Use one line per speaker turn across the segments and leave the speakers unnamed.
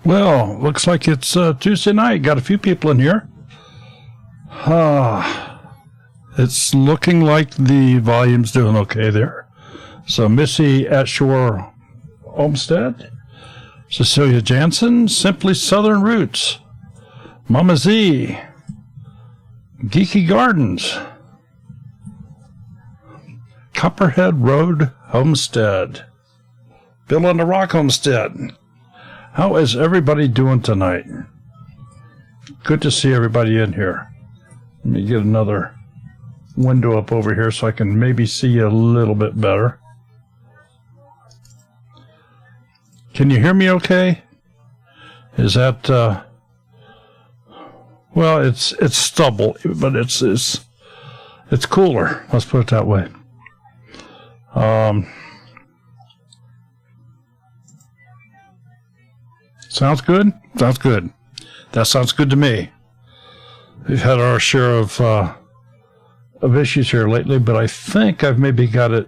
Well, looks like it's Tuesday night. Got a few people in here. It's looking like the volume's doing okay there. So Missy at Shore Olmsted, Cecilia Jansen, Simply Southern Roots, Mama Z, Geeky Gardens, Copperhead Road Homestead, Bill on the Rock Homestead. How is everybody doing tonight? Good to see everybody in here. Let me get another window up over here so I can maybe see you a little bit better. Can you hear me okay? Is that, well, it's stubble, but it's cooler. Let's put it that way. Sounds good? Sounds good. That sounds good to me. We've had our share of issues here lately, but I think I've maybe got it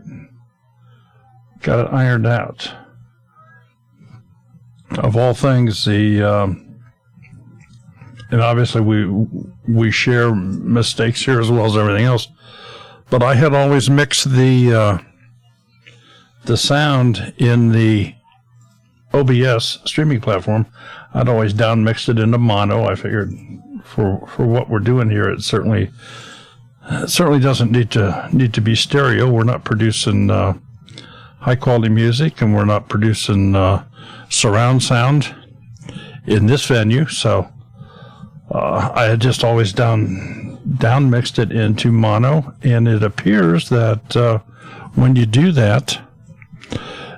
ironed out. Of all things, and obviously we share mistakes here as well as everything else. But I had always mixed the sound in the OBS streaming platform. I'd always down mixed it into mono. I figured for what we're doing here, it certainly doesn't need to be stereo. We're not producing high quality music, and we're not producing surround sound in this venue. So I had just always down mixed it into mono, and it appears that when you do that,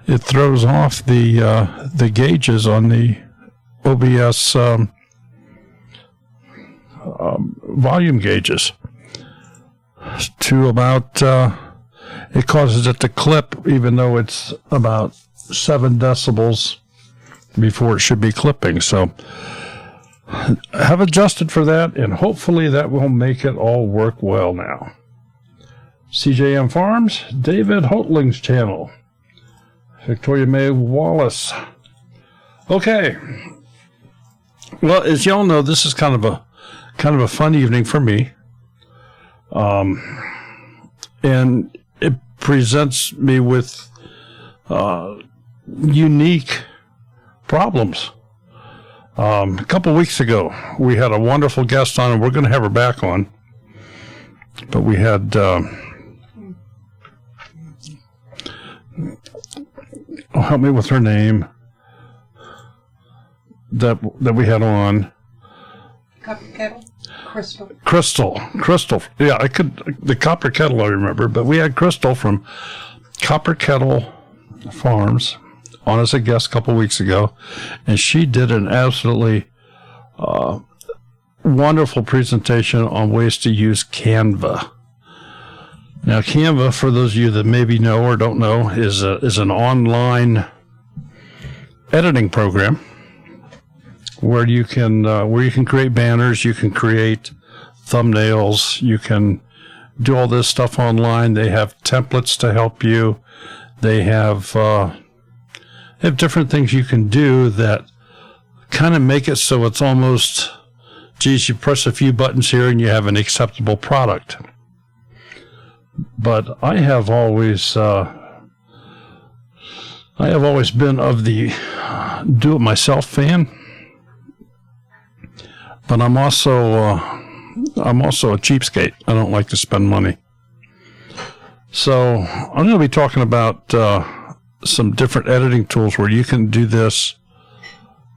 it throws off the gauges on the OBS volume gauges to about, it causes it to clip even though it's about 7 decibels before it should be clipping. So I have adjusted for that, and hopefully that will make it all work well now. CJM Farms, David Hotling's channel. Victoria May Wallace. Okay. Well, as y'all know, this is kind of a fun evening for me. And it presents me with unique problems. A couple weeks ago, we had a wonderful guest on, and we're going to have her back on. But we had help me with her name that we had on.
Copper Kettle?
Crystal. Yeah, the Copper Kettle I remember, but we had Crystal from Copper Kettle Farms on as a guest a couple weeks ago, and she did an absolutely wonderful presentation on ways to use Canva. Now, Canva, for those of you that maybe know or don't know, is an online editing program where you can create banners, you can create thumbnails, you can do all this stuff online. They have templates to help you. They have different things you can do that kind of make it so it's almost, geez, you press a few buttons here and you have an acceptable product. But I have always been of the do-it-myself fan. But I'm also a cheapskate. I don't like to spend money. So I'm going to be talking about some different editing tools where you can do this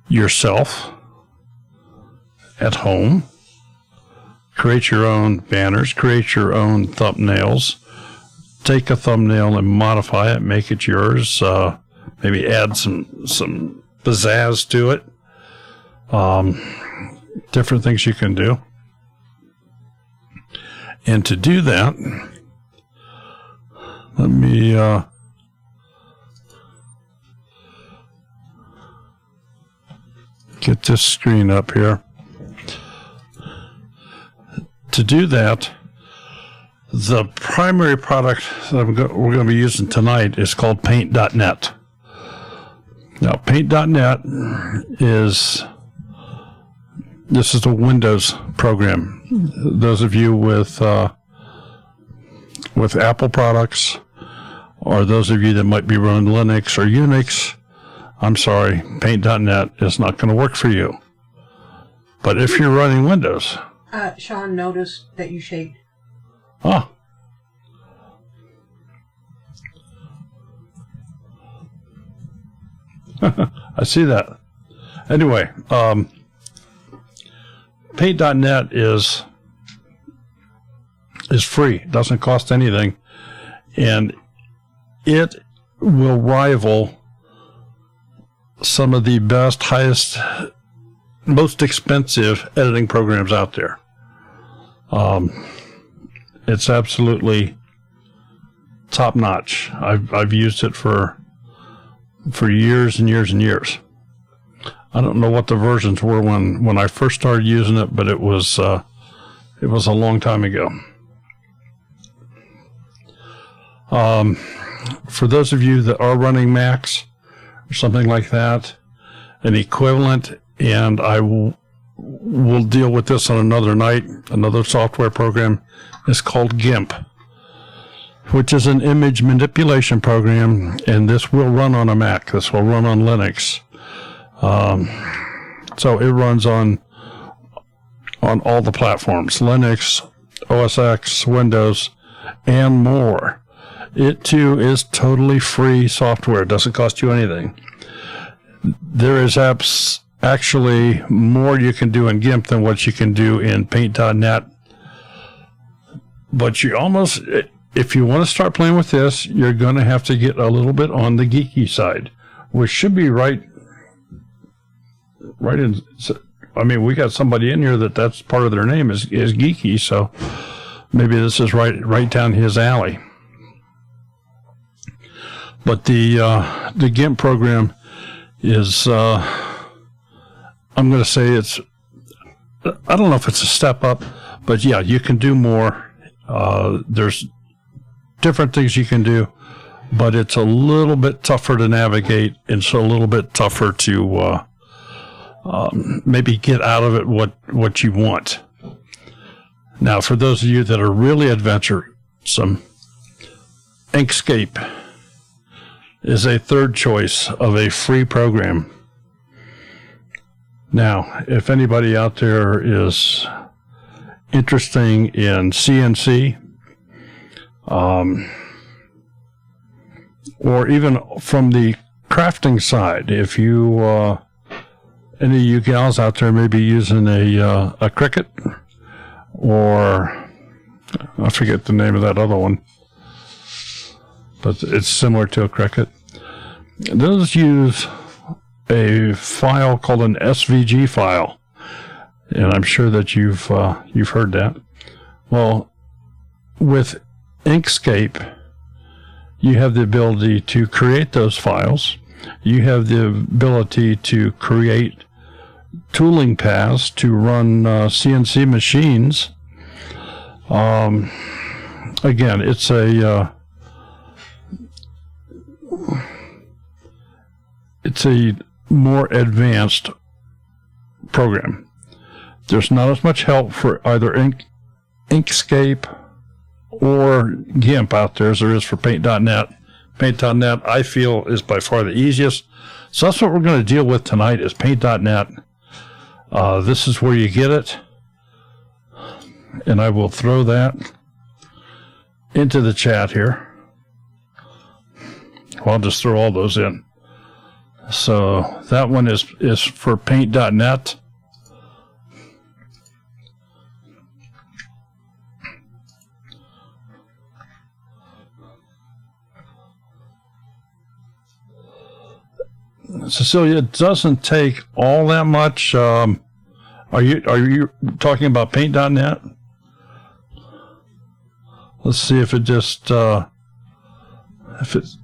yourself at home. Create your own banners, create your own thumbnails, take a thumbnail and modify it, make it yours, maybe add some pizzazz to it, different things you can do. And to do that, let me get this screen up here. To do that, the primary product that we're going to be using tonight is called Paint.net. Now, Paint.net is a Windows program. Those of you with Apple products, or those of you that might be running Linux or Unix, I'm sorry, Paint.net is not going to work for you. But if you're running Windows...
Sean noticed that you shaved.
Ah. I see that. Anyway, Paint.net is free. It doesn't cost anything. And it will rival some of the best, highest, most expensive editing programs out there. It's absolutely top notch. I've used it for years and years and years. I don't know what the versions were when I first started using it, but it was a long time ago. For those of you that are running Macs or something like that, an equivalent, and I will deal with this on another night, another software program is called GIMP, which is an image manipulation program, and this will run on a Mac. This will run on Linux. So it runs on all the platforms, Linux, OS X, Windows, and more. It too is totally free software. It doesn't cost you anything. There is actually more you can do in GIMP than what you can do in Paint.net. But you almost, if you want to start playing with this, you're going to have to get a little bit on the geeky side, which should be right in. I mean, we got somebody in here that's part of their name is geeky, so maybe this is right down his alley. But the GIMP program is, I'm going to say it's, I don't know if it's a step up, but yeah, you can do more. There's different things you can do, but it's a little bit tougher to navigate, and so a little bit tougher to maybe get out of it what you want. Now, for those of you that are really adventuresome, Inkscape is a third choice of a free program. Now, if anybody out there is interested in CNC, or even from the crafting side, if you, any of you gals out there may be using a Cricut, or I forget the name of that other one, but it's similar to a Cricut. Those use a file called an SVG file, and I'm sure that you've heard that. Well, with Inkscape, you have the ability to create those files. You have the ability to create tooling paths to run CNC machines. Again, it's a more advanced program. There's not as much help for either Inkscape or GIMP out there as there is for Paint.net. Paint.net, I feel, is by far the easiest. So that's what we're going to deal with tonight is Paint.net. This is where you get it. And I will throw that into the chat here. Well, I'll just throw all those in. So that one is for Paint.net. Cecilia, it doesn't take all that much. Are you talking about Paint.net? Let's see if it just if it's.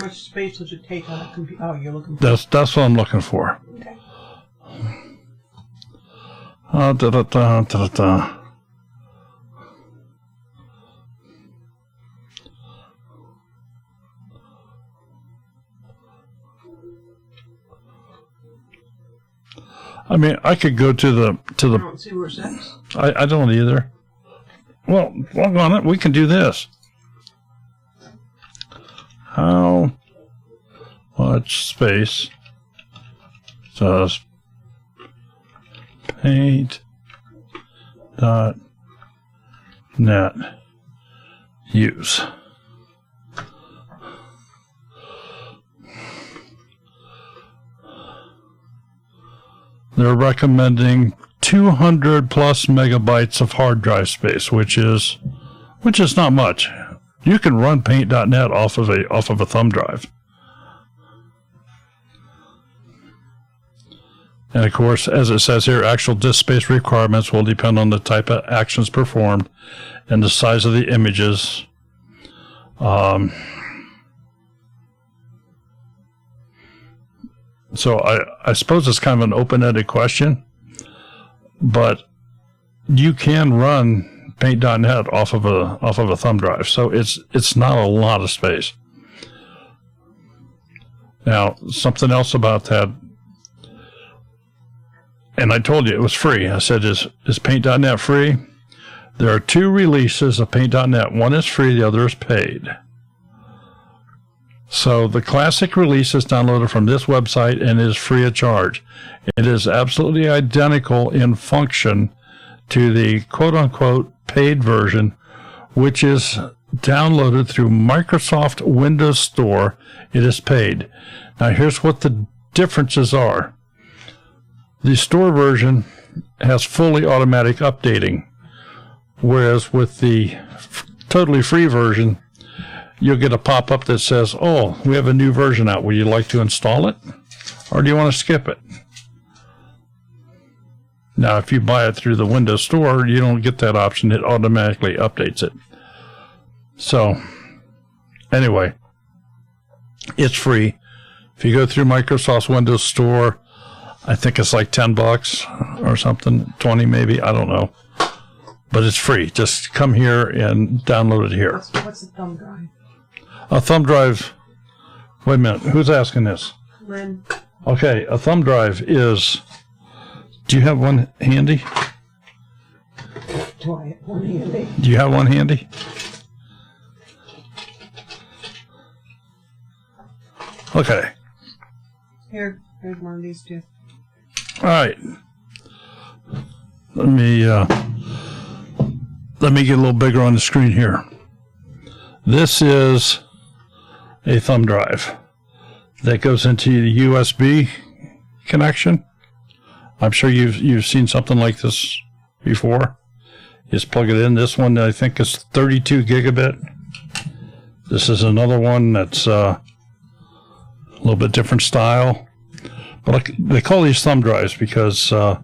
much space does it take on a computer? Oh, you're looking for
That's what I'm looking for.
Okay.
I mean, I could go to the.
I don't see where it says.
I don't either. Well, log on it. We can do this. How much space does paint.net use? They're recommending 200 plus megabytes of hard drive space, which is not much. You can run paint.net off of a thumb drive. And of course, as it says here, actual disk space requirements will depend on the type of actions performed and the size of the images. So I suppose it's kind of an open-ended question, but you can run paint.net off of a thumb drive, so it's not a lot of space. Now, something else about that, and I told you it was free. I said, is paint.net free? There are two releases of paint.net. One is free, the other is paid. So the classic release is downloaded from this website and is free of charge. It is absolutely identical in function to the quote-unquote paid version, which is downloaded through Microsoft Windows Store. It is paid. Now here's what the differences are. The store version has fully automatic updating, whereas with the totally free version, you'll get a pop-up that says, oh, we have a new version out. Would you like to install it? Or do you want to skip it? Now, if you buy it through the Windows Store, you don't get that option. It automatically updates it. So, anyway, it's free. If you go through Microsoft's Windows Store, I think it's like $10 or something, 20 maybe, I don't know. But it's free. Just come here and download it here.
What's a thumb drive?
A thumb drive, wait a minute, who's asking this?
Lynn.
Okay, a thumb drive is, do you have one handy?
Do I have one handy?
Do you have one handy? Okay.
Here's one of these two.
All right. Let me get a little bigger on the screen here. This is a thumb drive that goes into the USB connection. I'm sure you've seen something like this before. Just plug it in. This one I think is 32 gigabit. This is another one that's a little bit different style. But they call these thumb drives because they're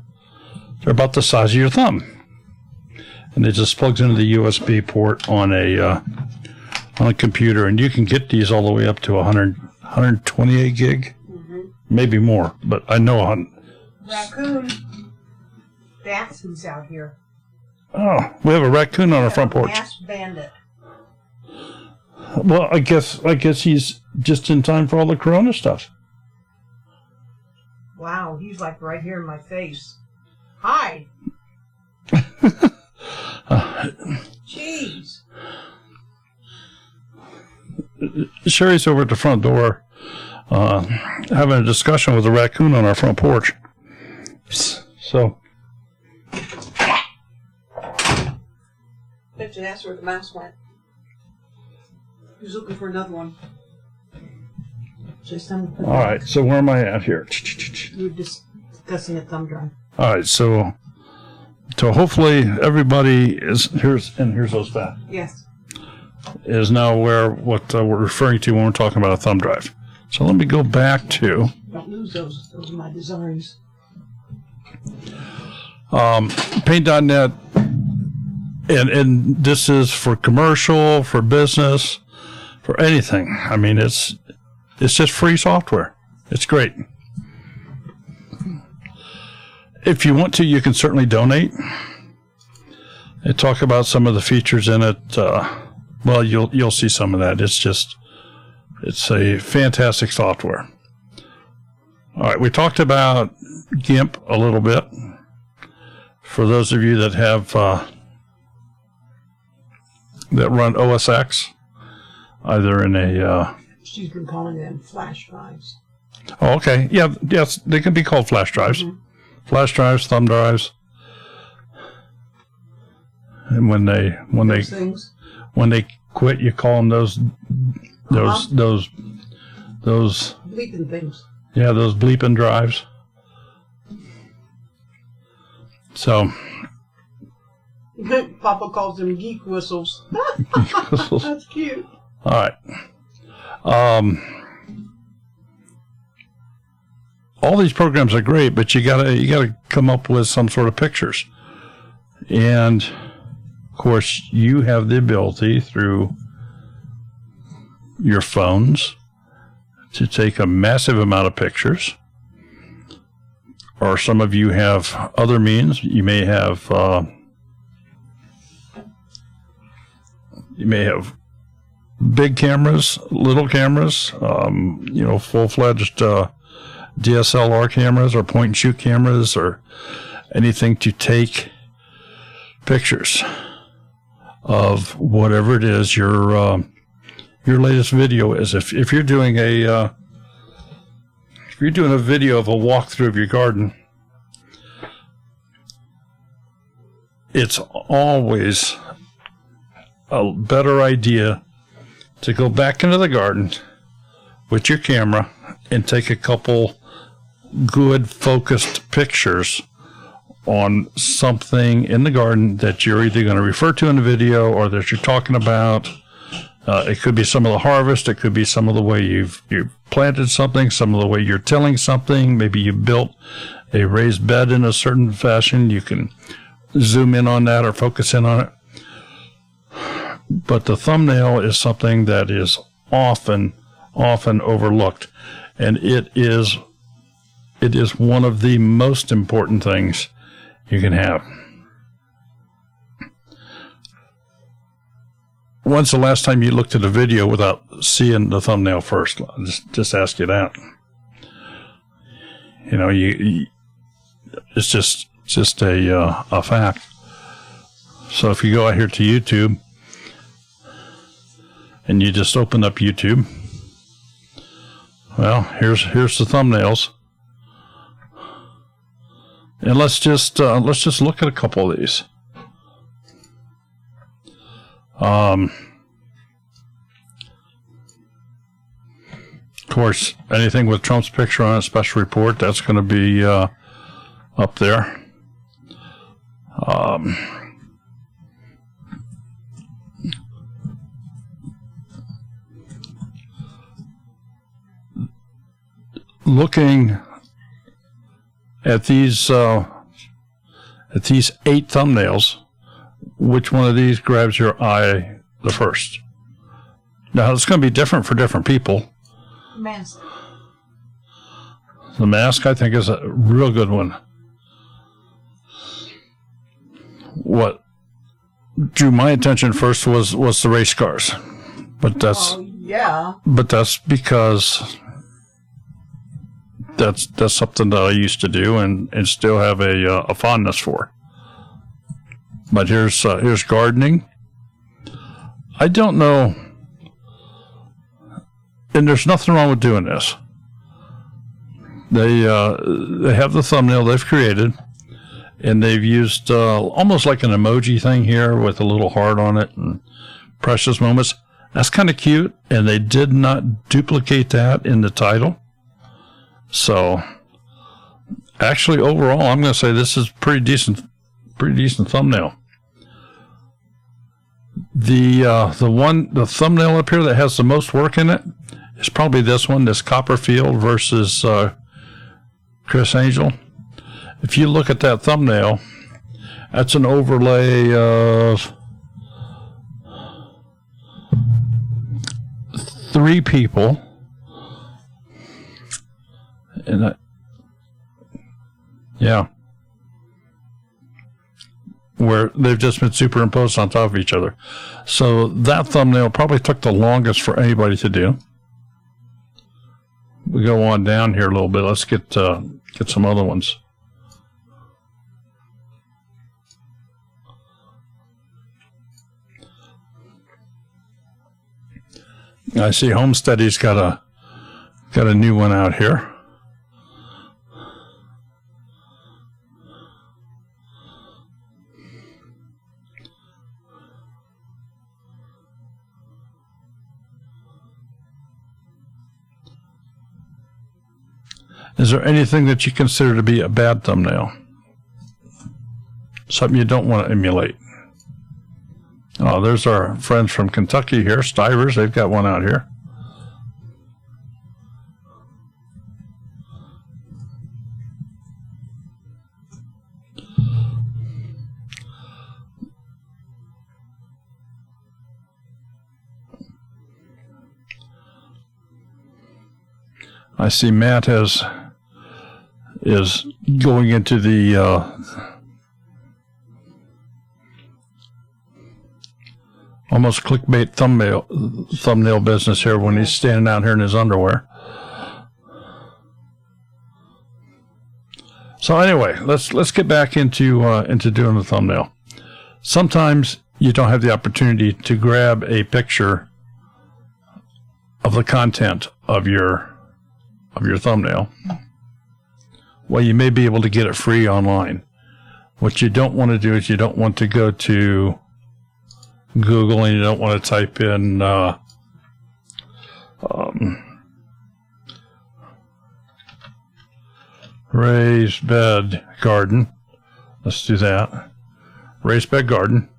about the size of your thumb. And it just plugs into the USB port on a computer, and you can get these all the way up to 128 gig, maybe more, but I know
Raccoon. That's who's out here.
Oh, we have a raccoon on our front porch.
Masked bandit.
Well, I guess he's just in time for all the Corona stuff.
Wow, he's like right here in my face. Hi. Jeez.
Sherry's over at the front door having a discussion with a raccoon on our front porch. So.
Bet you that's where the mouse went. He was looking for another one.
All right, so where am I at here?
We were discussing a thumb drive.
All right, so hopefully everybody is here's those back.
Yes.
Is now aware what we're referring to when we're talking about a thumb drive. So let me go back to.
Don't lose those. Those are my designs.
Paint.net, and this is for commercial, for business, for anything. I mean, it's It's just free software. It's great. If you want to, you can certainly donate and talk about some of the features in it. Well, you'll see some of that. It's a fantastic software. All right, we talked about GIMP a little bit. For those of you that have that run OS X, either in a
She's been calling them flash drives.
oh, okay, yes, they can be called flash drives, flash drives, thumb drives, and when they
Things.
when they quit, you call them those
Bleeping things.
yeah, those bleeping drives. So
Papa calls them geek whistles. That's cute.
all right. All these programs are great, but you gotta come up with some sort of pictures. And of course, you have the ability through your phones to take a massive amount of pictures. Or some of you have other means. You may have big cameras, little cameras, full-fledged DSLR cameras or point-and-shoot cameras or anything to take pictures of whatever it is your latest video is. If you're doing a video of a walkthrough of your garden, it's always a better idea to go back into the garden with your camera and take a couple good focused pictures on something in the garden that you're either going to refer to in the video or that you're talking about. It could be some of the harvest. It could be some of the way you've planted something, some of the way you're tilling something. Maybe you built a raised bed in a certain fashion. You can zoom in on that or focus in on it. But the thumbnail is something that is often overlooked, and it is one of the most important things you can have. When's the last time you looked at a video without seeing the thumbnail first? I'll just ask you that. It's just a fact. So if you go out here to YouTube and you just open up YouTube, well, here's the thumbnails, and let's just look at a couple of these. Of course, anything with Trump's picture on a special report, that's going to be up there. Looking at these 8 thumbnails, which one of these grabs your eye the first? Now, it's going to be different for different people.
Mask.
The mask, I think, is a real good one. What drew my attention first was the race cars, but that's because that's something that I used to do and still have a fondness for. But here's gardening. I don't know, and there's nothing wrong with doing this. They have the thumbnail they've created, and they've used almost like an emoji thing here with a little heart on it and precious moments. That's kind of cute, and they did not duplicate that in the title. So, actually, overall, I'm going to say this is pretty decent thumbnail. The thumbnail up here that has the most work in it is probably this one, this Copperfield versus Chris Angel. If you look at that thumbnail, that's an overlay of 3 people And yeah. Where they've just been superimposed on top of each other. So that thumbnail probably took the longest for anybody to do. We go on down here a little bit. Let's get some other ones. I see Homesteady's got a new one out here. Is there anything that you consider to be a bad thumbnail? Something you don't want to emulate? Oh, there's our friends from Kentucky here, Stivers. They've got one out here. I see Matt is going into the almost clickbait thumbnail business here when he's standing out here in his underwear. So anyway, let's get back into doing the thumbnail. Sometimes you don't have the opportunity to grab a picture of the content of your thumbnail. Well, you may be able to get it free online. What you don't want to do is you don't want to go to Google and you don't want to type in raised bed garden. Let's do that. Raised bed garden,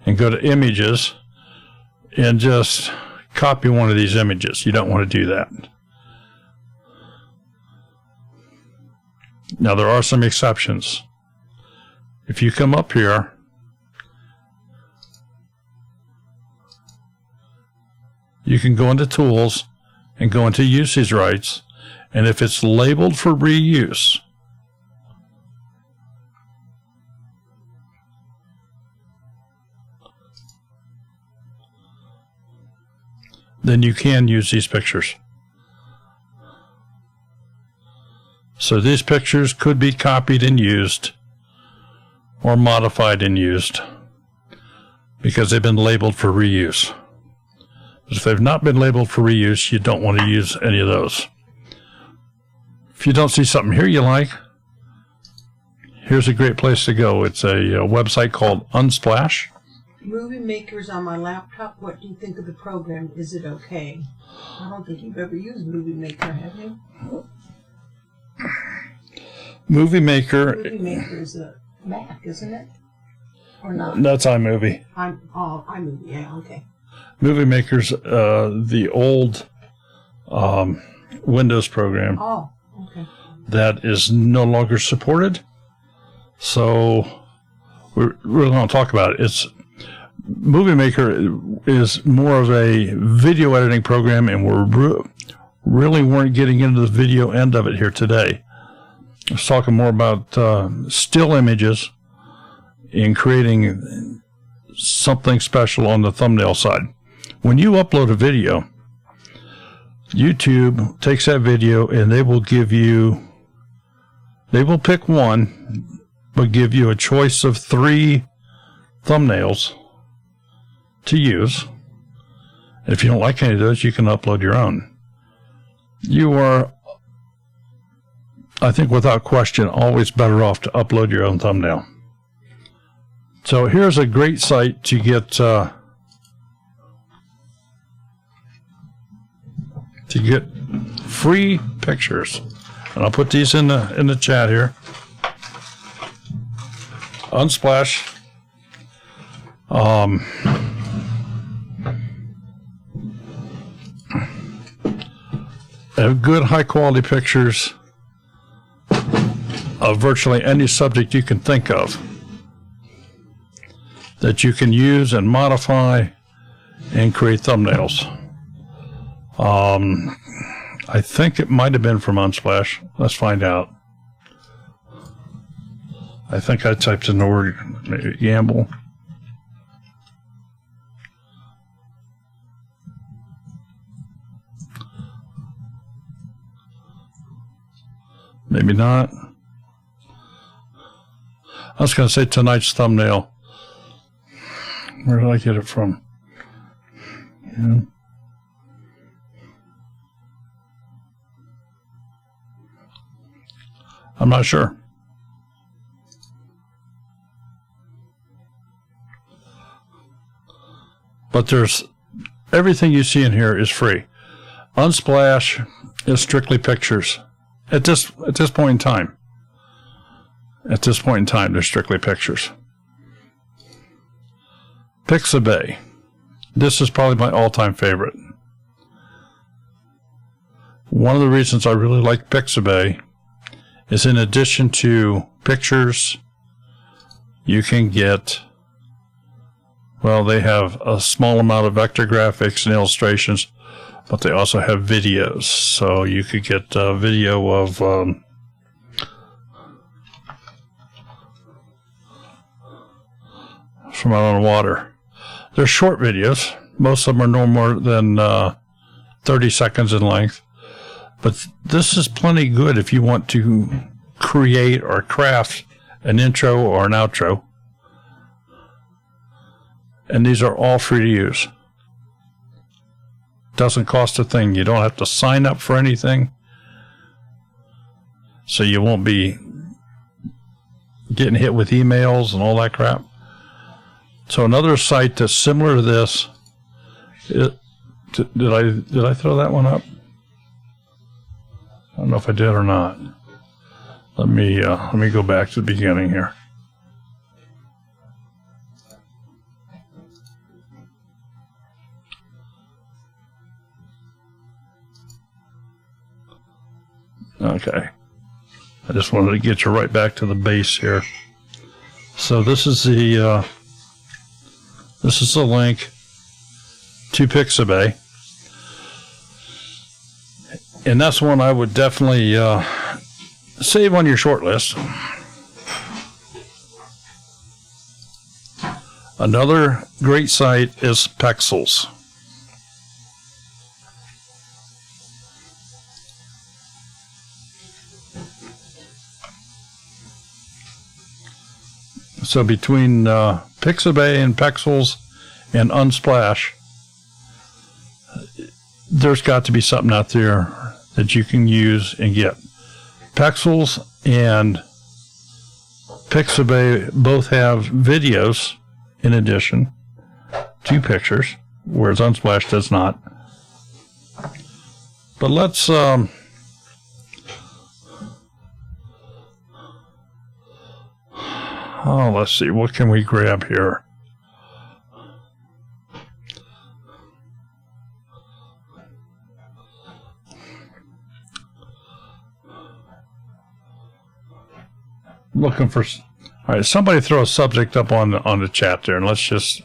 and go to images and just copy one of these images. You don't want to do that. Now, there are some exceptions. If you come up here, you can go into Tools and go into Usage Rights, and if it's labeled for reuse, then you can use these pictures. So these pictures could be copied and used or modified and used because they've been labeled for reuse. If they've not been labeled for reuse, you don't want to use any of those. If you don't see something here you like, here's a great place to go. It's a website called Unsplash.
Movie Maker's on my laptop. What do you think of the program? Is it okay? I don't think you've ever used Movie Maker, have you?
Movie Maker.
Movie Maker is a Mac, isn't it? Or not?
That's iMovie.
iMovie, yeah, okay.
Movie Maker's the old Windows program.
Oh, okay.
That is no longer supported. So we really don't talk about it. Movie Maker is more of a video editing program, and we're really weren't getting into the video end of it here today. I was talking more about still images and creating something special on the thumbnail side. When you upload a video, YouTube takes that video and they will pick one, but give you a choice of 3 thumbnails to use. If you don't like any of those, you can upload your own. You are, I think without question, always better off to upload your own thumbnail. So here's a great site to get free pictures, and I'll put these in the chat here. Unsplash. Have good high quality pictures of virtually any subject you can think of that you can use and modify and create thumbnails. I think it might have been from Unsplash. Let's find out. I think I typed in the word maybe gamble. Maybe not. I was going to say tonight's thumbnail. Where did I get it from? Yeah. I'm not sure. But there's everything you see in here is free. Unsplash is strictly pictures. At this point in time. At this point in time, they're strictly pictures. Pixabay. This is probably my all-time favorite. One of the reasons I really like Pixabay is in addition to pictures, you can get, well, they have a small amount of vector graphics and illustrations, but they also have videos. So you could get a video of from out on the water. They're short videos. Most of them are no more than 30 seconds in length. But this is plenty good if you want to create or craft an intro or an outro. And these are all free to use. Doesn't cost a thing. You don't have to sign up for anything. So you won't be getting hit with emails and all that crap. So another site that's similar to this, did I throw that one up? I don't know if I did or not. Let me go back to the beginning here. Okay. I just wanted to get you right back to the base here. So this is the link to Pixabay. And that's one I would definitely save on your short list. Another great site is Pexels. So between Pixabay and Pexels and Unsplash, there's got to be something out there that you can use and get. Pexels and Pixabay both have videos in addition to pictures, whereas Unsplash does not. But let's let's see, what can we grab here? Looking for, all right, somebody throw a subject up on the chat there, and let's just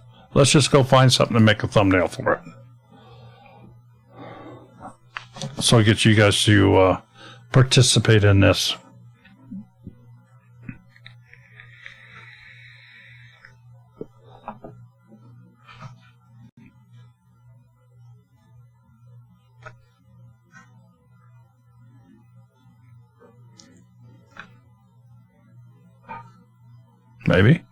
go find something to make a thumbnail for it. So I get you guys to participate in this. Maybe.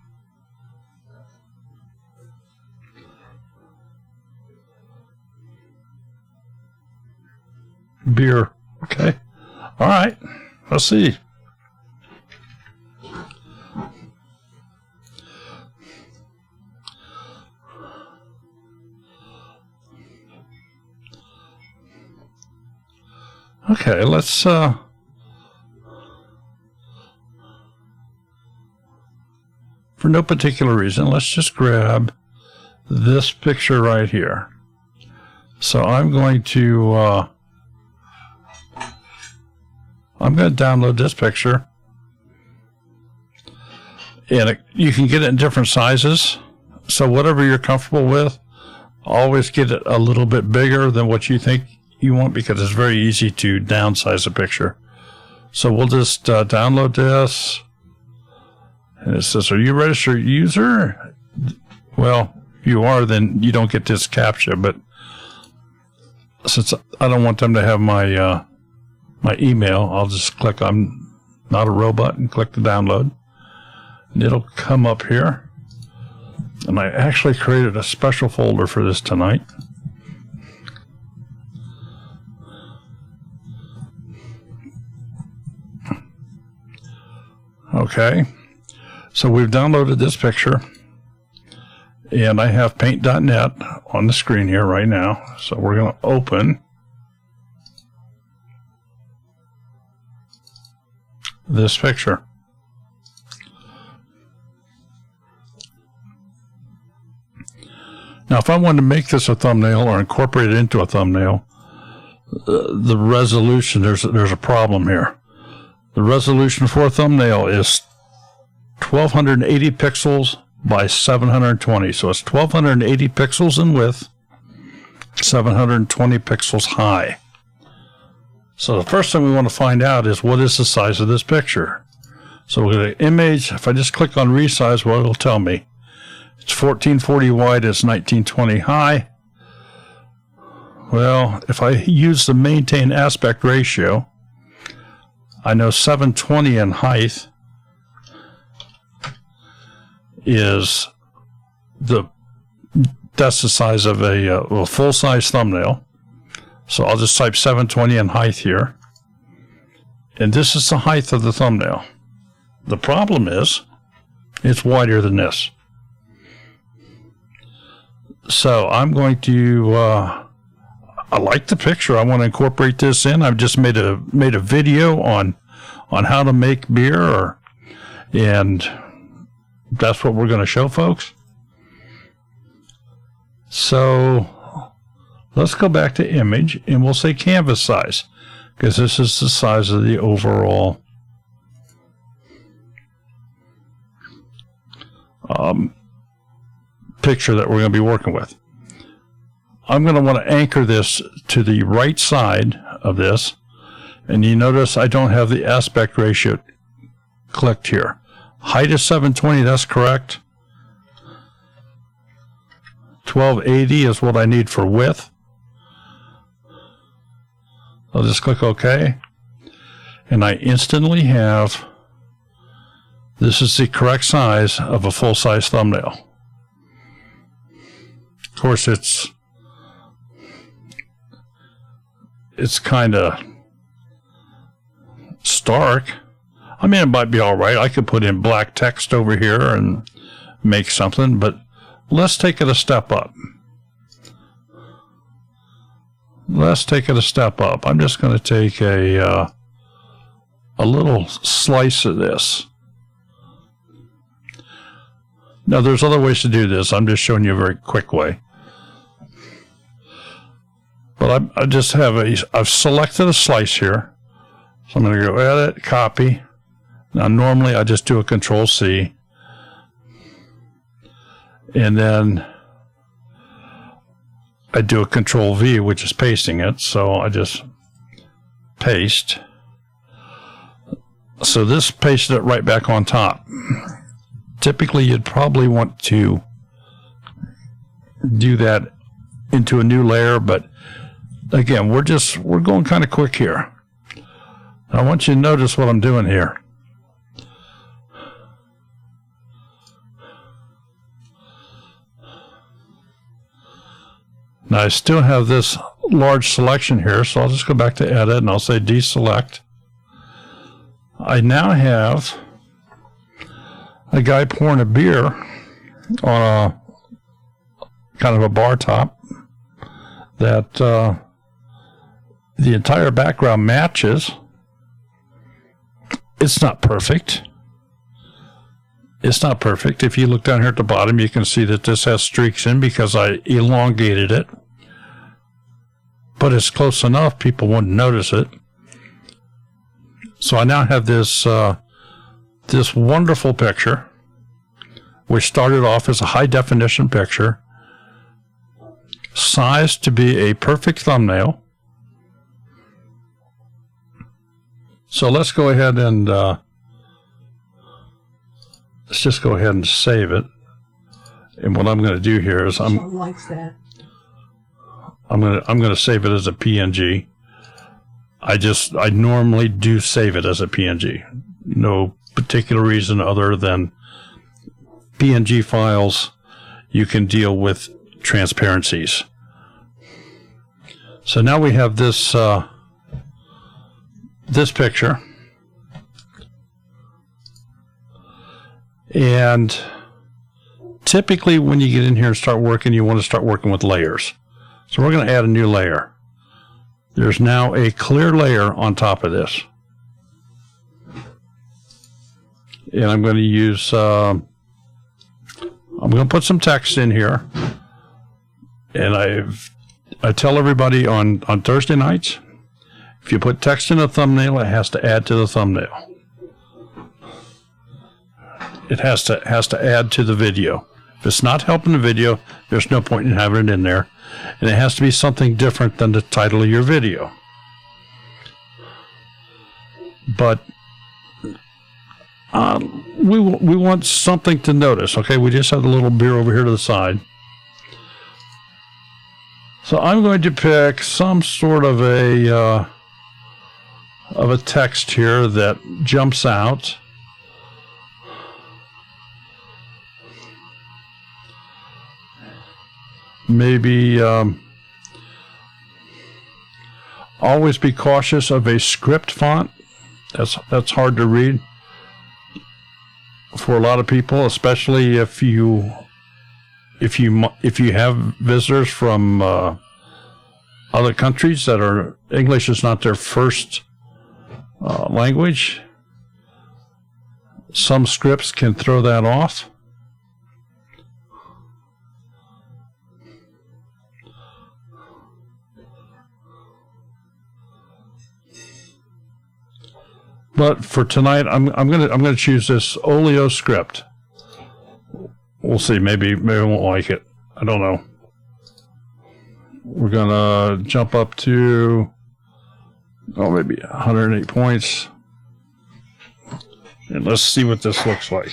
Beer. Okay. All right. Let's see. Okay, let's for no particular reason, let's just grab this picture right here. So I'm going to download this picture, and you can get it in different sizes. So whatever you're comfortable with, always get it a little bit bigger than what you think you want because it's very easy to downsize a picture. So we'll just download this. And it says, are you a registered user? Well, if you are, then you don't get this CAPTCHA. But since I don't want them to have my my email, I'll just click I'm not a robot and click the download. And it'll come up here. And I actually created a special folder for this tonight. Okay, so we've downloaded this picture, and I have paint.net on the screen here right now. So we're going to open this picture. Now, if I wanted to make this a thumbnail or incorporate it into a thumbnail, the resolution, there's a problem here. The resolution for a thumbnail is 1280 pixels by 720. So it's 1280 pixels in width, 720 pixels high. So the first thing we want to find out is what is the size of this picture. So we'll go to image. If I just click on resize, what it'll tell me. It's 1440 wide, it's 1920 high. Well, if I use the maintain aspect ratio, I know 720 in height is that's the size of a full-size thumbnail. So I'll just type 720 in height here. And this is the height of the thumbnail. The problem is it's wider than this. So I'm going to I like the picture. I want to incorporate this in. I've just made a video on how to make beer, and that's what we're going to show folks. So let's go back to image, and we'll say canvas size, because this is the size of the overall picture that we're going to be working with. I'm going to want to anchor this to the right side of this, and you notice I don't have the aspect ratio clicked here. Height is 720, that's correct. 1280 is what I need for width. I'll just click OK, and I instantly have, this is the correct size of a full-size thumbnail. Of course, it's kind of stark. I mean, it might be all right. I could put in black text over here and make something, but let's take it a step up. Let's take it a step up. I'm just going to take a little slice of this. Now, there's other ways to do this. I'm just showing you a very quick way. But I just have I've selected a slice here. So I'm going to go edit, copy. Now, normally I just do a Control C. And then I do a Control V, which is pasting it. So I just paste. So this pasted it right back on top. Typically, you'd probably want to do that into a new layer, but again, we're going kind of quick here. I want you to notice what I'm doing here. Now, I still have this large selection here, so I'll just go back to edit and I'll say deselect. I now have a guy pouring a beer on a kind of a bar top that the entire background matches. It's not perfect. It's not perfect. If you look down here at the bottom, you can see that this has streaks in because I elongated it. But it's close enough, people wouldn't notice it. So I now have this this wonderful picture, which started off as a high-definition picture, sized to be a perfect thumbnail, So let's go ahead and let's just go ahead and save it. And what I'm going to do here is
Sean likes that.
I'm going to save it as a PNG. I normally do save it as a PNG. No particular reason other than PNG files, you can deal with transparencies. So now we have this this picture, and typically when you get in here and start working, you want to start working with layers. So we're going to add a new layer. There's now a clear layer on top of this. And I'm going to use, I'm going to put some text in here. And I tell everybody on Thursday nights, if you put text in a thumbnail, it has to add to the thumbnail. It has to add to the video. If it's not helping the video, there's no point in having it in there. And it has to be something different than the title of your video. But we want something to notice. Okay, we just have the little beer over here to the side. So I'm going to pick some sort of a text here that jumps out. Maybe always be cautious of a script font. That's hard to read for a lot of people, especially if you have visitors from other countries that are English is not their first language. Some scripts can throw that off. But for tonight, I'm gonna choose this Oleo script. We'll see. Maybe I won't like it. I don't know. We're gonna jump up to maybe 108 points, and let's see what this looks like.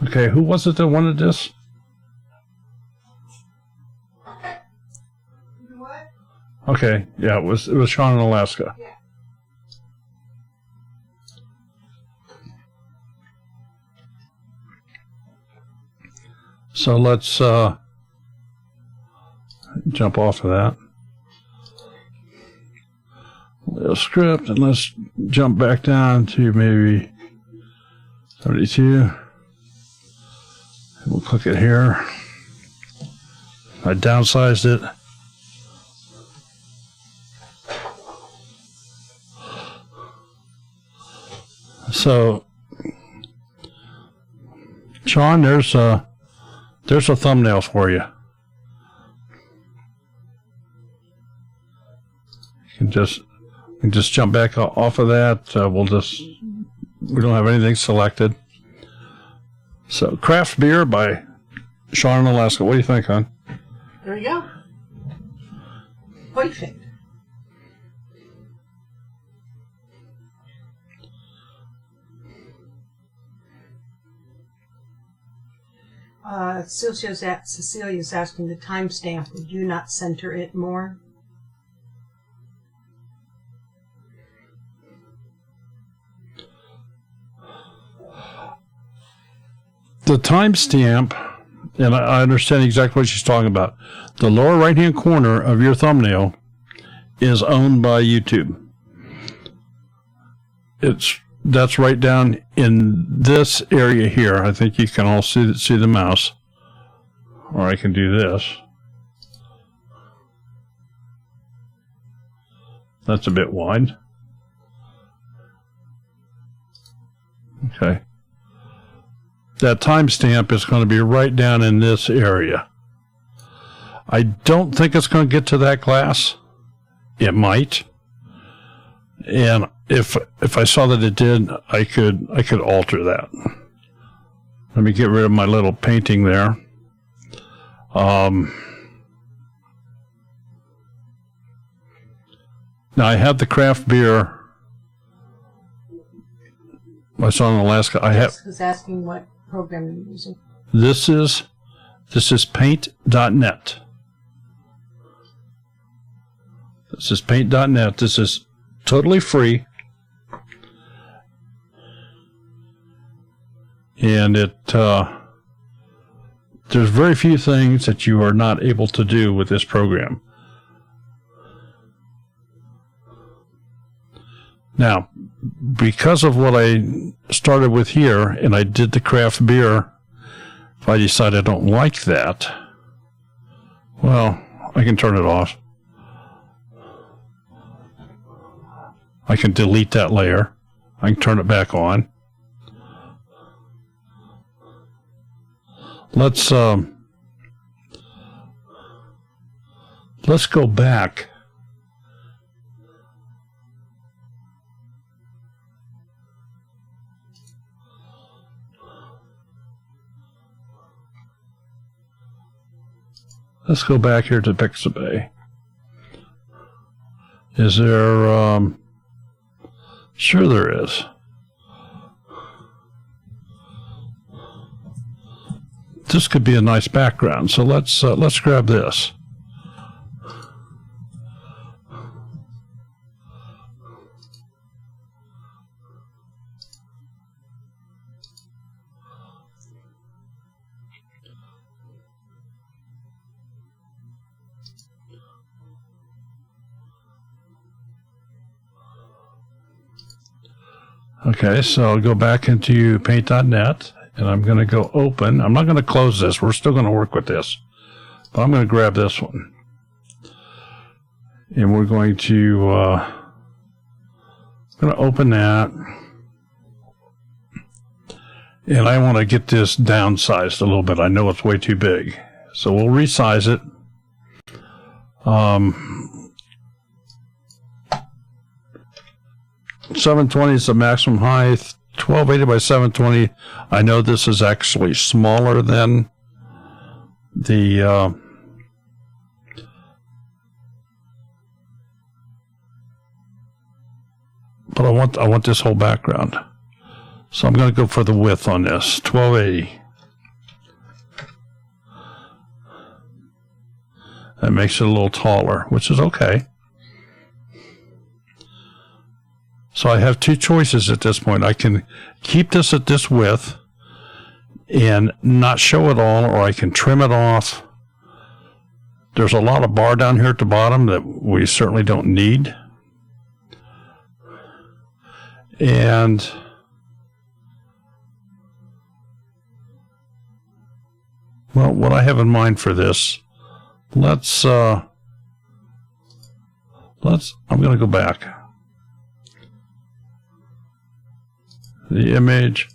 Okay, who was it that wanted this?
What?
Okay, yeah, it was Sean in Alaska.
Yeah.
So let's jump off of that. Little script, and let's jump back down to maybe 72. We'll click it here. I downsized it. So, Sean, there's a thumbnail for you. You can just jump back off of that. We don't have anything selected. So, Craft Beer by Sean in Alaska. What do you think, hon?
There you go. Perfect. Cecilia's asking the timestamp. Would you not center it more?
The timestamp, and I understand exactly what she's talking about. The lower right-hand corner of your thumbnail is owned by YouTube. That's right down in this area here. I think you can all see the mouse. Or I can do this. That's a bit wide. Okay. That timestamp is going to be right down in this area. I don't think it's going to get to that glass. It might. And if I saw that it did, I could alter that. Let me get rid of my little painting there. Now I have the craft beer. I saw in Alaska. I have.
Was asking what program you're using.
This is paint.net. This is paint.net. This is totally free. And there's very few things that you are not able to do with this program. Now, because of what I started with here, and I did the craft beer, if I decide I don't like that, well, I can turn it off. I can delete that layer. I can turn it back on. Let's go back. Let's go back here to Pixabay. Is there, sure there is. This could be a nice background, so let's grab this. Okay, so I'll go back into paint.net, and I'm going to go open. I'm not going to close this. We're still going to work with this. But I'm going to grab this one. And we're going to open that. And I want to get this downsized a little bit. I know it's way too big. So we'll resize it. 720 is the maximum height. 1280 by 720. I know this is actually smaller than the but I want this whole background. So I'm going to go for the width on this. 1280. That makes it a little taller, which is okay. So I have two choices at this point. I can keep this at this width and not show it all, or I can trim it off. There's a lot of bar down here at the bottom that we certainly don't need. And well, what I have in mind for this, I'm going to go back. The image,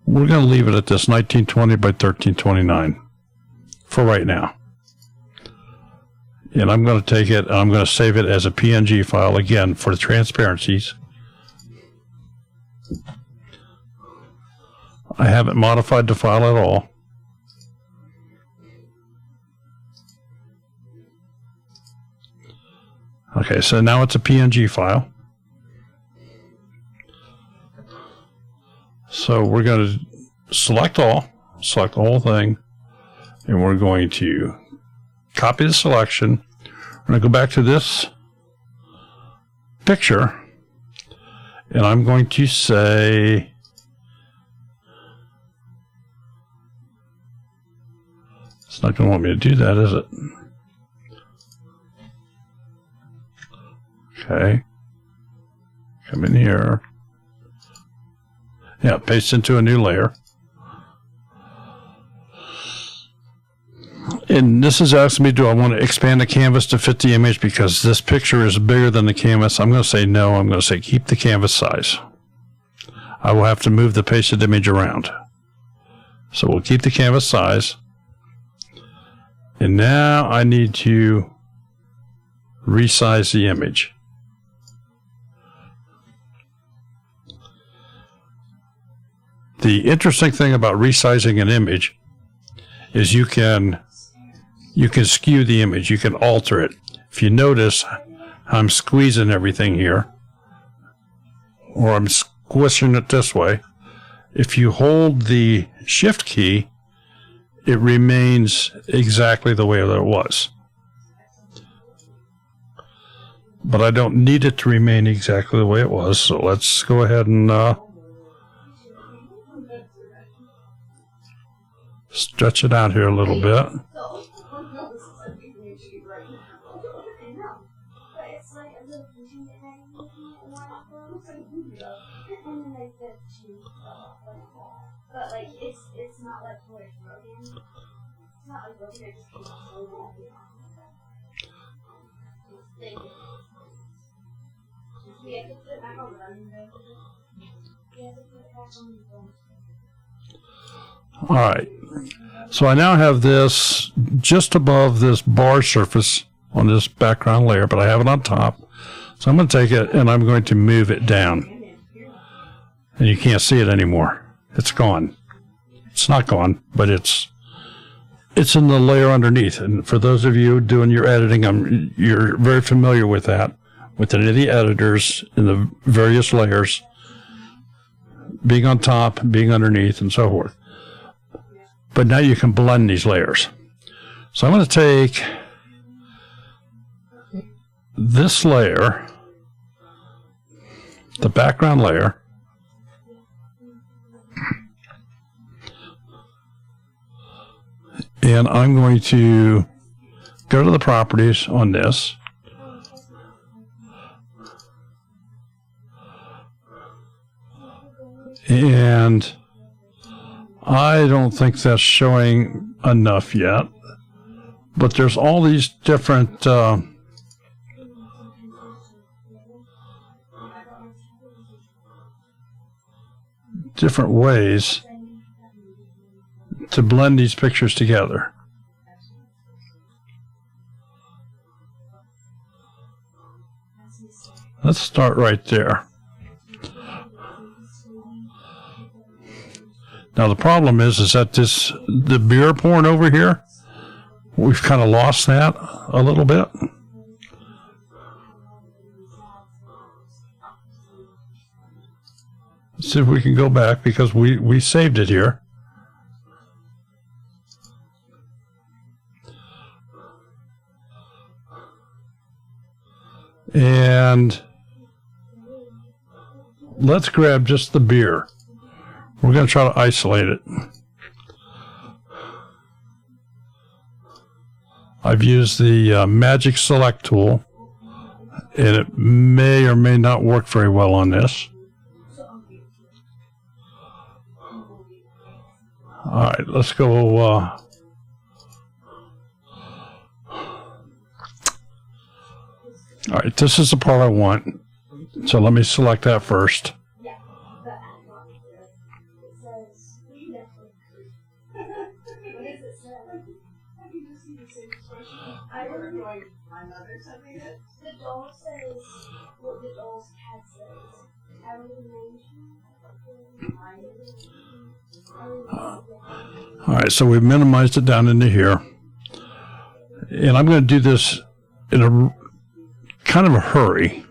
we're going to leave it at this 1920 by 1329 for right now. And I'm going to take it and I'm going to save it as a PNG file again for the transparencies. I haven't modified the file at all. Okay, so now it's a PNG file. So we're going to select the whole thing, and we're going to copy the selection. We're going to go back to this picture, and I'm going to say, it's not going to want me to do that, is it? Okay. Come in here. Yeah, paste into a new layer. And this is asking me, do I want to expand the canvas to fit the image because this picture is bigger than the canvas? I'm going to say no. I'm going to say keep the canvas size. I will have to move the pasted image around. So we'll keep the canvas size. And now I need to resize the image. The interesting thing about resizing an image is you can skew the image. You can alter it. If you notice, I'm squeezing everything here, or I'm squishing it this way. If you hold the Shift key, it remains exactly the way that it was. But I don't need it to remain exactly the way it was, so let's go ahead and stretch it out here a little bit.
But like it's not like fully broken. It's not like broken. It just keeps going. We have to put it back on running though. We have to put it back on the phone.
All right. So I now have this just above this bar surface on this background layer, but I have it on top. So I'm going to take it and I'm going to move it down. And you can't see it anymore. It's gone. It's not gone, but it's in the layer underneath. And for those of you doing your editing, you're very familiar with that, with any of the editors in the various layers, being on top, being underneath, and so forth. But now you can blend these layers. So I'm going to take this layer, the background layer, and I'm going to go to the properties on this. And I don't think that's showing enough yet. But there's all these different different ways to blend these pictures together. Let's start right there. Now the problem is that the beer pouring over here, we've kind of lost that a little bit. Let's see if we can go back because we saved it here. And let's grab just the beer. We're going to try to isolate it. I've used the Magic Select tool, and it may or may not work very well on this. All right, let's go. All right, this is the part I want. So let me select that first.
The doll says what the doll's cat says. I would imagine.
All right, so we've minimized it down into here. And I'm going to do this in a kind of a hurry.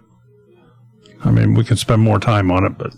I mean, we can spend more time on it, but...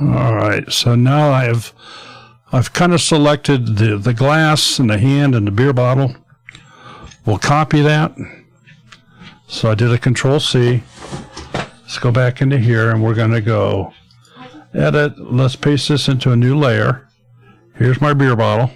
All right, so now I've kind of selected the glass and the hand and the beer bottle. We'll copy that. So I did a Control C. Let's go back into here, and we're going to go edit. Let's paste this into a new layer. Here's my beer bottle.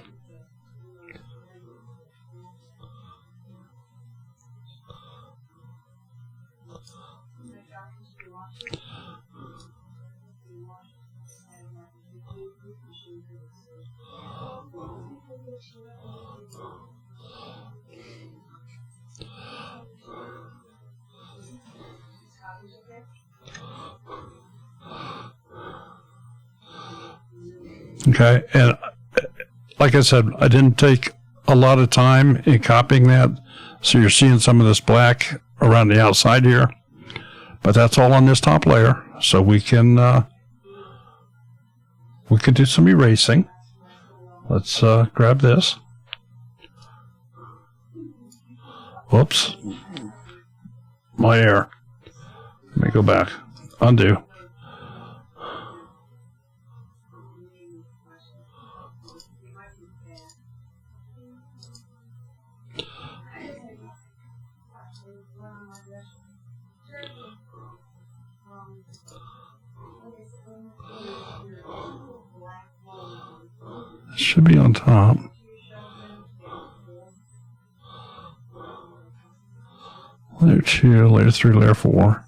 Okay, and like I said, I didn't take a lot of time in copying that, so you're seeing some of this black around the outside here, but that's all on this top layer, so we can do some erasing. Let's grab this. Whoops, my error. Let me go back. Undo. It should be on top. Layer 2, layer 3, layer 4.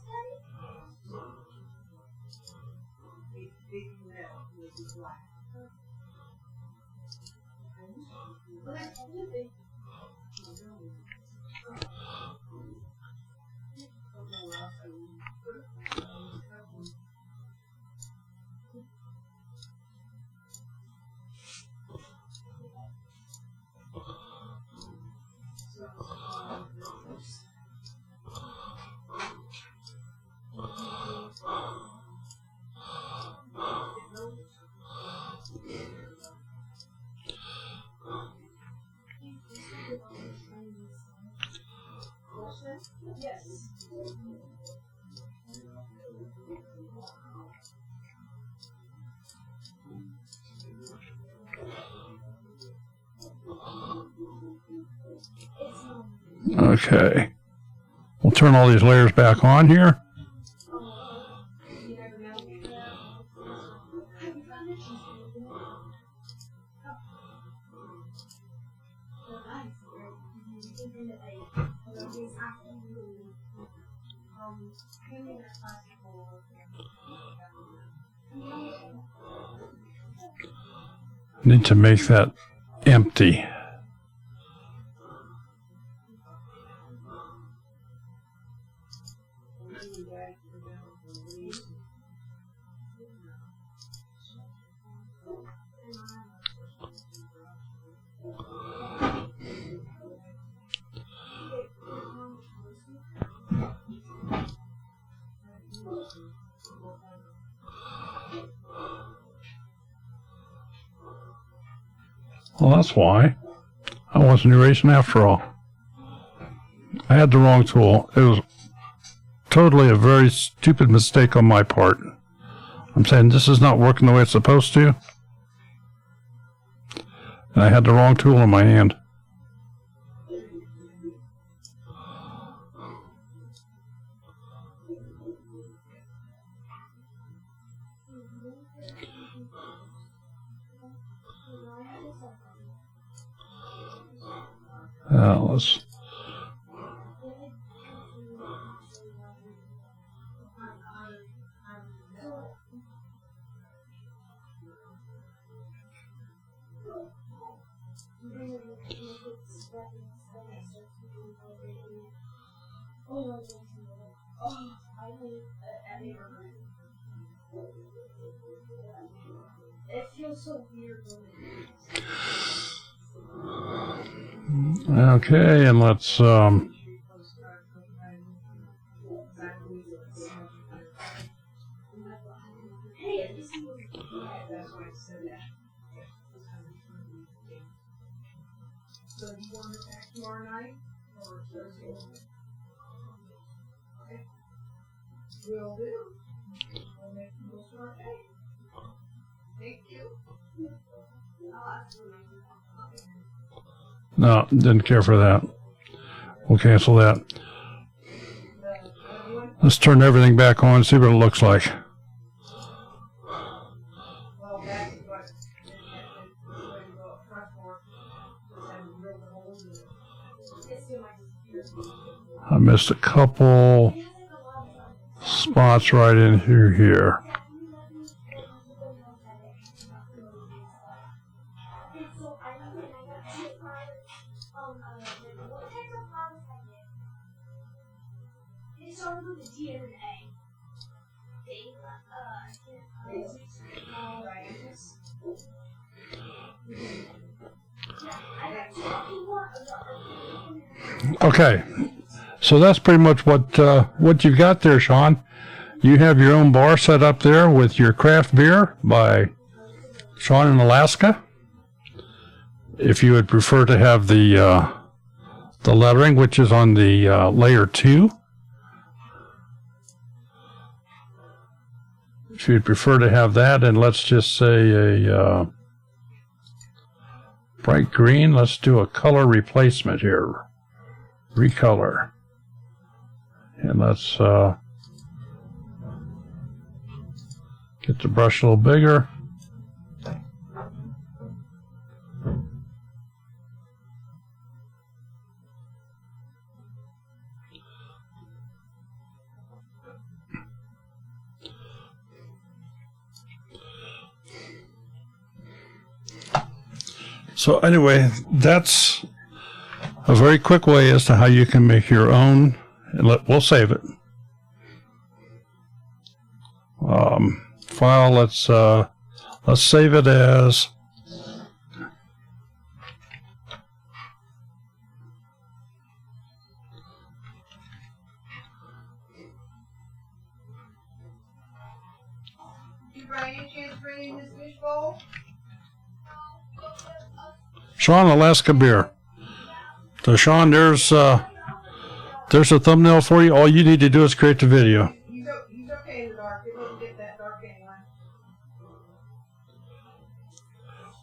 Okay. We'll turn all these layers back on here. Need to make that empty. Well, that's why. I wasn't erasing after all. I had the wrong tool. It was totally a very stupid mistake on my part. I'm saying this is not working the way it's supposed to. And I had the wrong tool in my hand. Let's.
It feels so weird.
Okay, and let's
So you want it back tomorrow night or Thursday? Okay. Will do. We'll make the start date.
No, didn't care for that. We'll cancel that. Let's turn everything back on, see what it looks like. I missed a couple spots right in here. Okay, so that's pretty much what you've got there, Sean. You have your own bar set up there with your craft beer by Sean in Alaska. If you would prefer to have the lettering, which is on the layer 2. If you'd prefer to have that, and let's just say a bright green, let's do a color replacement here. Recolor. And let's get the brush a little bigger. So anyway, that's a very quick way as to how you can make your own. And we'll save it. File. Let's save it as.
You by any chance bringing this fish bowl?
Sean Alaska beer. So Sean, there's a thumbnail for you. All you need to do is create the video.
He's okay in the dark. It wouldn't get that dark anyway.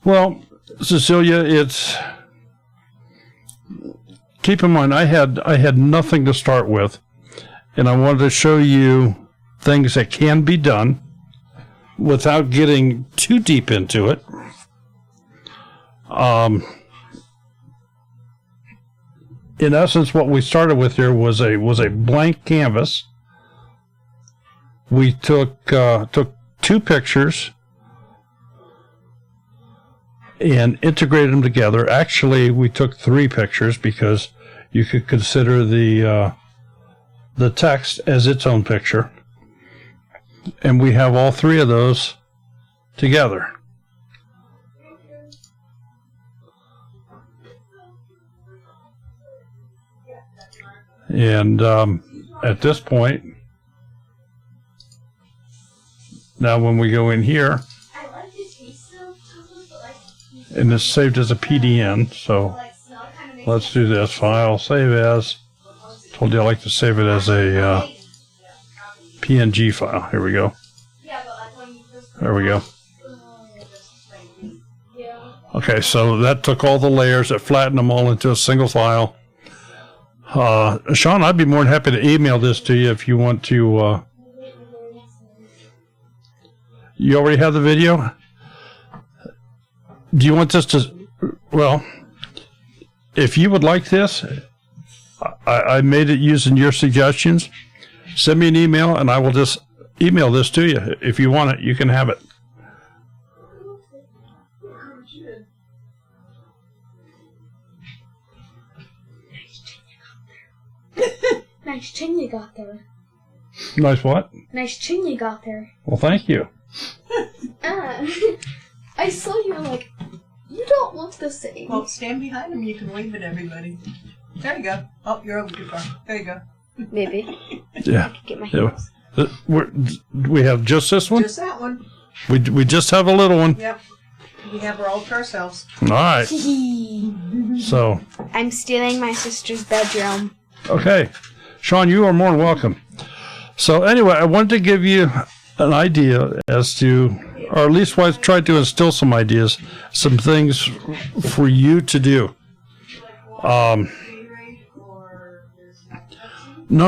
Well, Cecilia, it's keep in mind I had nothing to start with, and I wanted to show you things that can be done without getting too deep into it. In essence, what we started with here was a blank canvas. We took 2 pictures and integrated them together. Actually, we took 3 pictures because you could consider the text as its own picture, and we have all 3 of those together. And at this point, now when we go in here, and it's saved as a PDN, so let's do this. File, save as. Told you I like to save it as a PNG file. Here we go. There we go. Okay, so that took all the layers, it flattened them all into a single file. Sean, I'd be more than happy to email this to you if you want to. You already have the video? Do you want this to... Well, if you would like this, I made it using your suggestions. Send me an email and I will just email this to you. If you want it, you can have it.
Nice chin you got there.
Nice what?
Nice chin you got there.
Well, thank you.
I saw you like, you don't look the same.
Well, stand behind him. You can wave at everybody. There you go. Oh, you're over too far. There you go.
Maybe.
Yeah.
Get my
Yeah.
hands.
We have just this one?
Just that one.
We just have a little one.
Yep. We have her all to ourselves.
All right. So.
I'm stealing my sister's bedroom.
Okay. Sean, you are more than welcome. So anyway, I wanted to give you an idea as to or at least try to instill some ideas, some things for you to do. None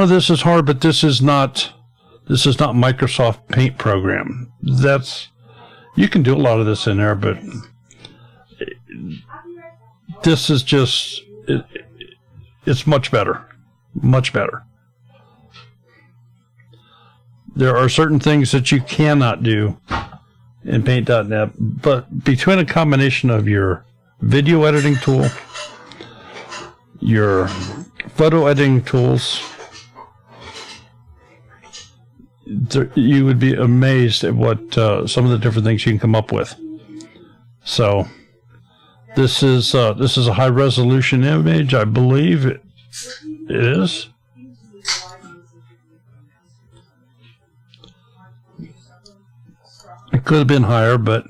of this is hard, but this is not Microsoft Paint program. You can do a lot of this in there, but this is just it's much better, much better. There are certain things that you cannot do in Paint.net, but between a combination of your video editing tool, your photo editing tools, you would be amazed at what some of the different things you can come up with. So this is a high resolution image, I believe it is. It could have been higher, but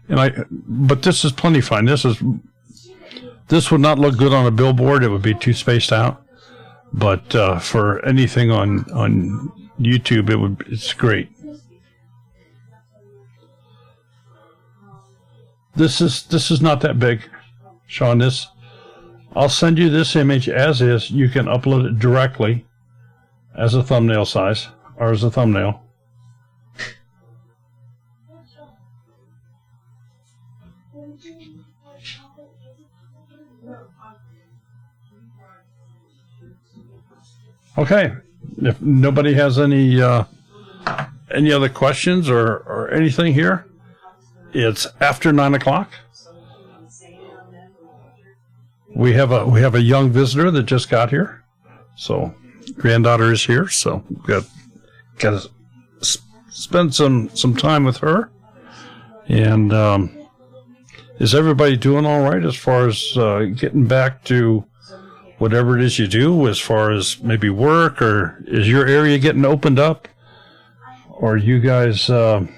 this is plenty fine. This would not look good on a billboard. It would be too spaced out. But for anything on YouTube, it's great. This is not that big, Sean. I'll send you this image as is. You can upload it directly as a thumbnail size or as a thumbnail. Okay. If nobody has any other questions or anything here, it's after 9 o'clock. We have a young visitor that just got here, so granddaughter is here. So we've got to spend some time with her. And is everybody doing all right as far as getting back to whatever it is you do, as far as maybe work, or is your area getting opened up? Or are you guys in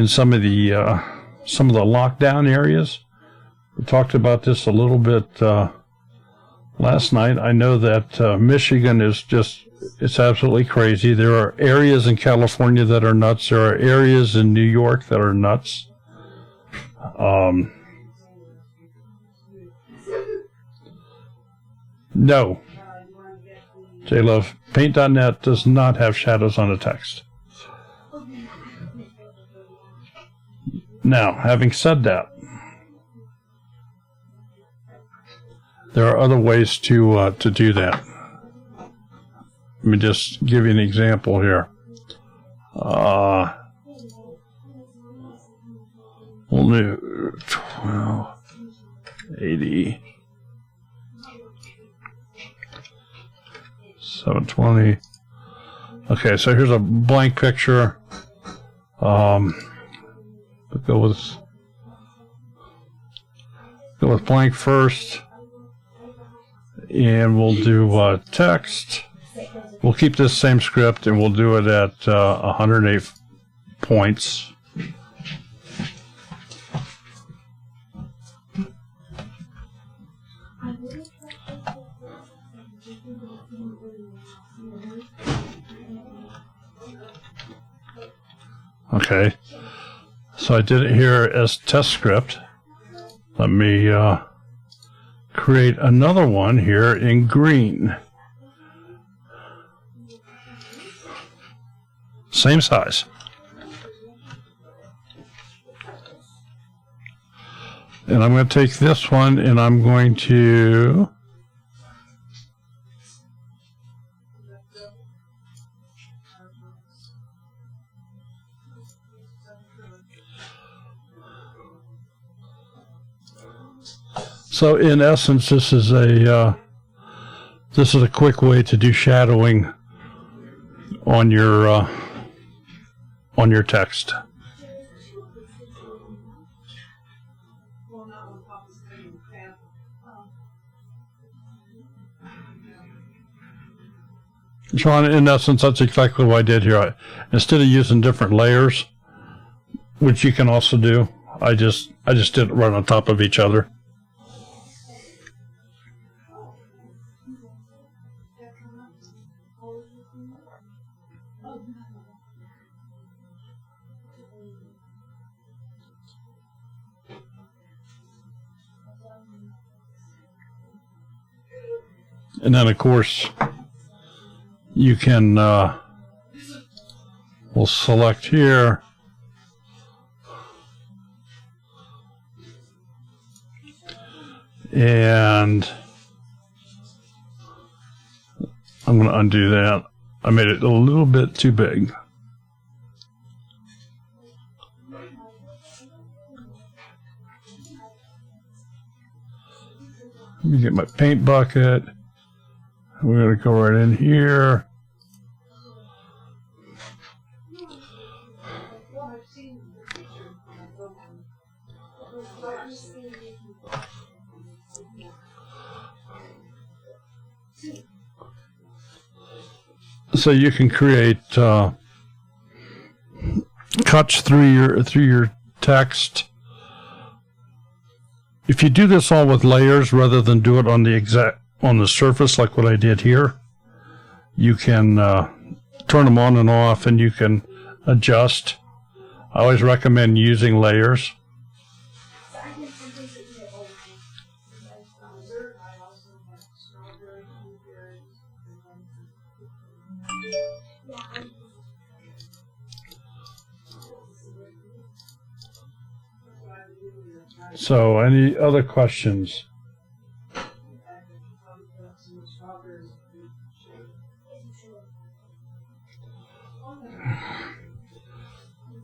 some of the lockdown areas? We talked about this a little bit last night. I know that Michigan is it's absolutely crazy. There are areas in California that are nuts. There are areas in New York that are nuts. No. J-Love, Paint.net does not have shadows on the text. Now, having said that, there are other ways to do that. Let me just give you an example here. We'll do 1280. 720. Okay, so here's a blank picture. Go with blank first, and we'll do text. We'll keep this same script, and we'll do it at 108 points. Okay, so I did it here as test script. Let me create another one here in green. Same size. And I'm going to take this one and I'm going to so in essence, this is a quick way to do shadowing on your text. Sean, in essence, that's exactly what I did here. Instead of using different layers, which you can also do, I just did it right on top of each other. And then, of course, you can, we'll select here. And I'm going to undo that. I made it a little bit too big. Let me get my paint bucket. We're going to go right in here. So you can create cuts through your text. If you do this all with layers rather than do it on the surface like what I did here, you can turn them on and off, and you can adjust. I always recommend using layers. So, any other questions?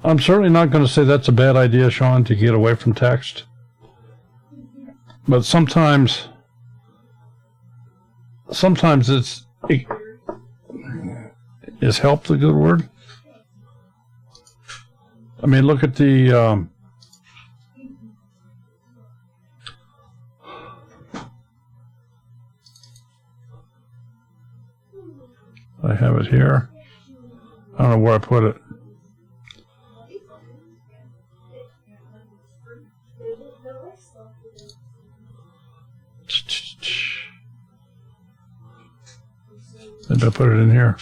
I'm certainly not going to say that's a bad idea, Sean, to get away from text. But sometimes is help the good word? I mean, look at the I have it here. I don't know where I put it. Maybe I put it in here.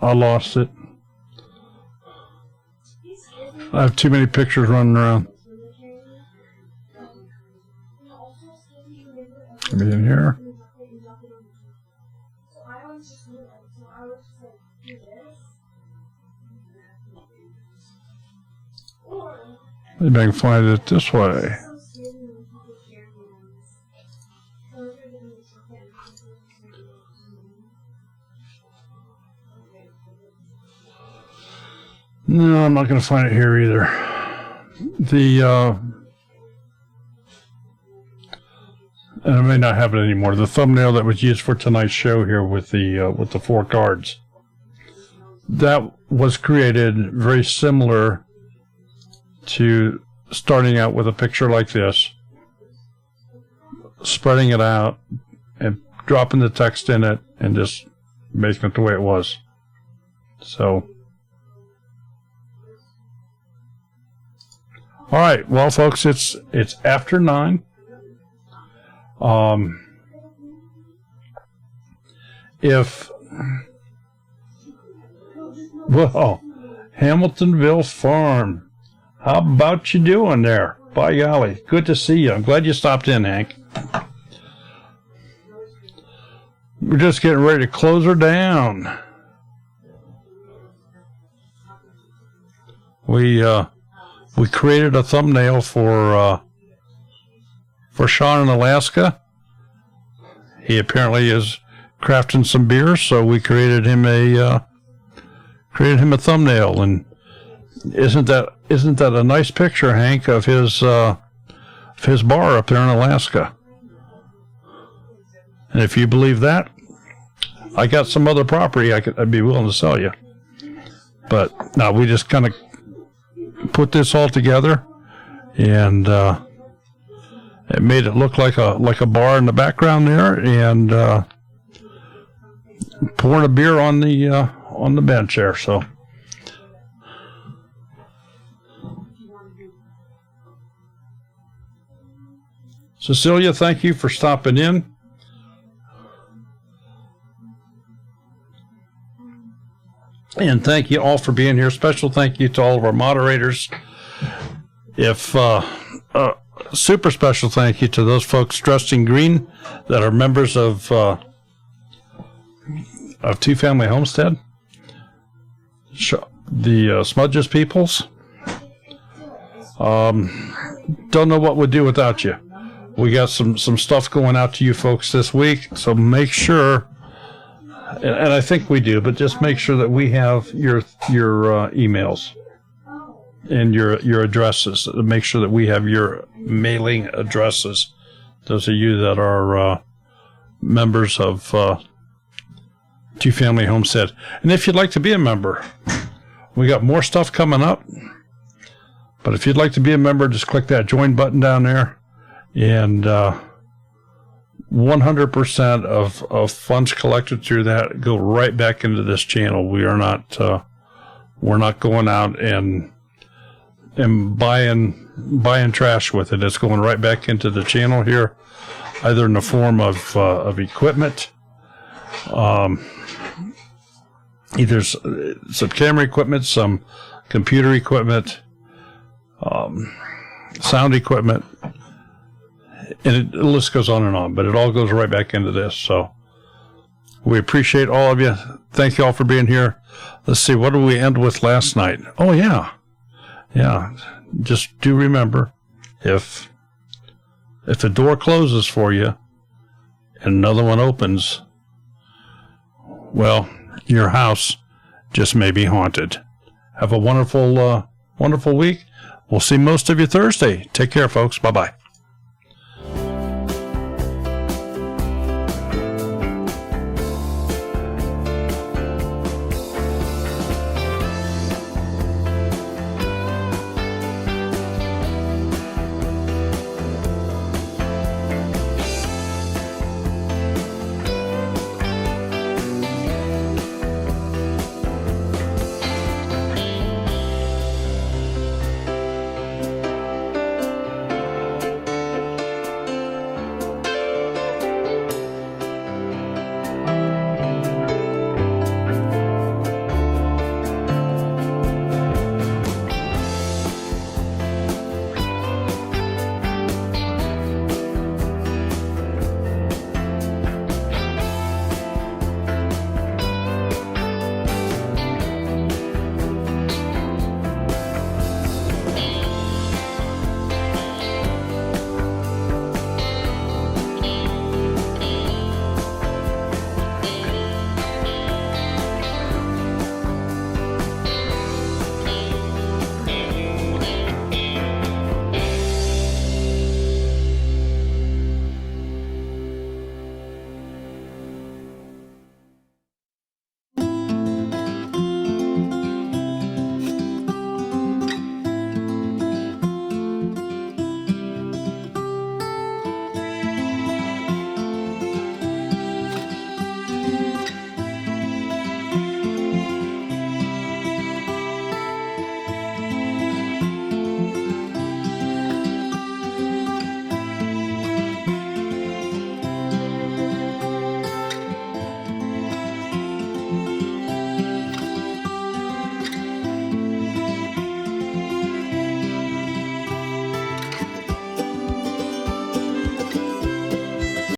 I lost it. I have too many pictures running around. Maybe in here. Maybe I can find it this way. No, I'm not going to find it here either. And I may not have it anymore. The thumbnail that was used for tonight's show here with the 4 cards, that was created very similar to starting out with a picture like this, spreading it out, and dropping the text in it, and just making it the way it was. So, all right, well, folks, it's after 9. Hamiltonville Farm. How about you doing there? By golly, good to see you. I'm glad you stopped in, Hank. We're just getting ready to close her down. We created a thumbnail for Sean in Alaska. He apparently is crafting some beers, so we created him a thumbnail. And isn't that a nice picture, Hank, of his bar up there in Alaska? And if you believe that, I got some other property I'd be willing to sell you. But no, we just kind of put this all together, and it made it look like a bar in the background there, and pouring a beer on the bench there. So, Cecilia, thank you for stopping in. And thank you all for being here. Special thank you to all of our moderators. Super special thank you to those folks dressed in green that are members of Two Family Homestead. The Smudges peoples. Don't know what we'd do without you. We got some stuff going out to you folks this week, so make sure, and I think we do, but just make sure that we have your emails and your addresses. Make sure that we have your mailing addresses. Those of you that are members of Two Family Homestead. And if you'd like to be a member, we got more stuff coming up. But if you'd like to be a member, just click that join button down there. And 100% of funds collected through that go right back into this channel. We're not going out and buying trash with it. It's going right back into the channel here, either in the form of equipment, either some camera equipment, some computer equipment, sound equipment, and the list goes on, but it all goes right back into this. So we appreciate all of you. Thank you all for being here. Let's see, what did we end with last night? Oh, yeah. Just do remember, if a door closes for you and another one opens, well, your house just may be haunted. Have a wonderful week. We'll see most of you Thursday. Take care, folks. Bye-bye.